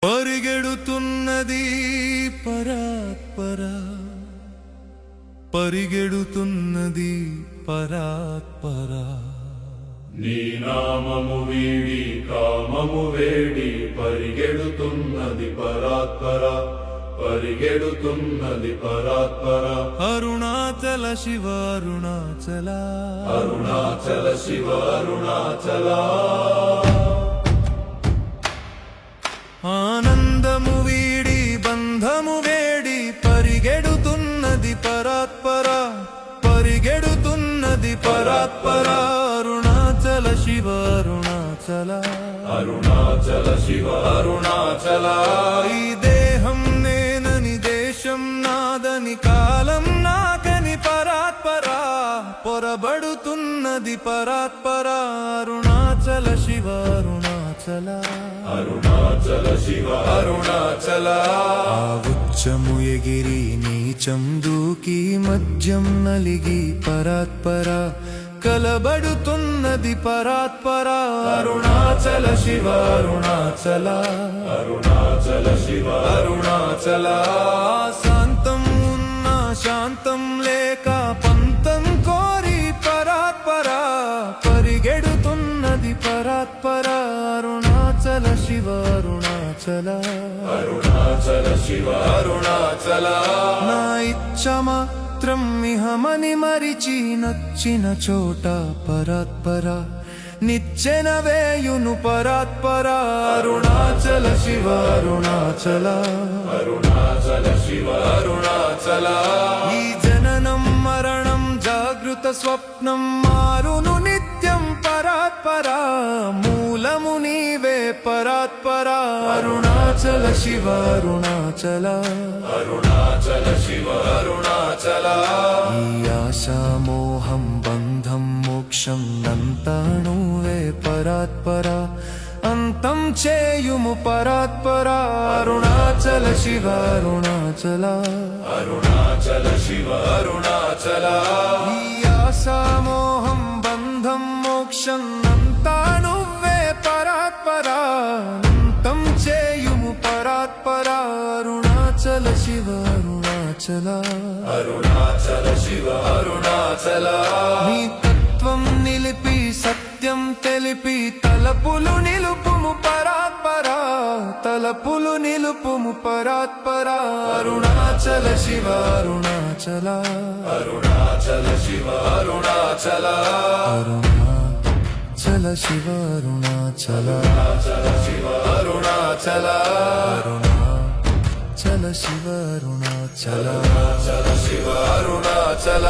పరిగెడుతున్నది పరాత్పరా, పరిగెడుతున్నది పరాత్పరా. నీ నామము వీడి కామము వేడి పరిగెడుతున్నది పరాత్పరా, పరిగెడుతున్నది పరాత్పరా. అరుణాచల శివ అరుణాచల, అరుణాచల శివ అరుణాచల. ఆనందము వీడి బంధము వేడి పరిగెడుతున్నది పరాత్పరా, పరిగెడుతున్నది పరాత్పరా. అరుణాచల శివ అరుణాచల, అరుణాచల శివ అరుణాచల. ఈ దేహం నేనని దేశం నాదని కాలం నాకని పరాత్పరా, పొరబడుతున్నది పరాత్పరా. అరుణాచల శివ అరుణాచల, అరుణాచల శివ అరుణాచల. ఉచ్చము ఎగిరి నీచం దూకి మధ్యం నలిగి పరాత్పరా, కలబడుతున్నది పరాత్పరా. అరుణాచల శివ అరుణాచల, అరుణాచల శివ అరుణాచల. శాంతం ఉన్న శాంతం లేక పంతం కోరి పరాత్పరా, పరిగెడుతున్నది పరాత్పరా. అరుణాచల శివ అరుణాచల, అరుణాచల శివ అరుణాచల. నా ఇచ్చ మాత్రం ఇహమని మరిచి నచ్చిన చోట పరాత్పరా, నిచ్చెన వేయును పరాత్పరా. అరుణాచల శివ అరుణాచల, అరుణాచల శివ అరుణాచల. ఈ జననం మరణం జాగృత స్వప్నం మారును నిత్యం పరాత్పరా, మూలము నీవే పరాత్పరా. అరుణాచల శివ అరుణాచల, అరుణాచల శివ అరుణాచల. ఈ ఆశా మోహం బంధం మోక్షం నంతా నువ్వే పరాత్పరా, అంతం చేయుము పరాత్పరా. అరుణాచల శివ అరుణాచల, అరుణాచల శివ అరుణాచల. ఈ ఆశా మోహం బంధం మోక్షం నంతా నువ్వే పరాత్పరా, అంతం చేయుము పరాత్పరా. అరుణాచల శివ అరుణాచల, అరుణాచల శివ అరుణాచల. నీ తత్వం నిలిపి సత్యం తెలిపి తలపులు నిలుపుము పరాత్పరా, తలపులు నిలుపుము పరాత్పరా. అరుణాచల శివ అరుణాచల, అరుణాచల శివ అరుణాచల. అరుణాచల శివ అరుణాచల, అరుణాచల శివ అరుణాచల. అరుణాచల శివ అరుణాచల. అరుణాచల శివ అరుణాచల.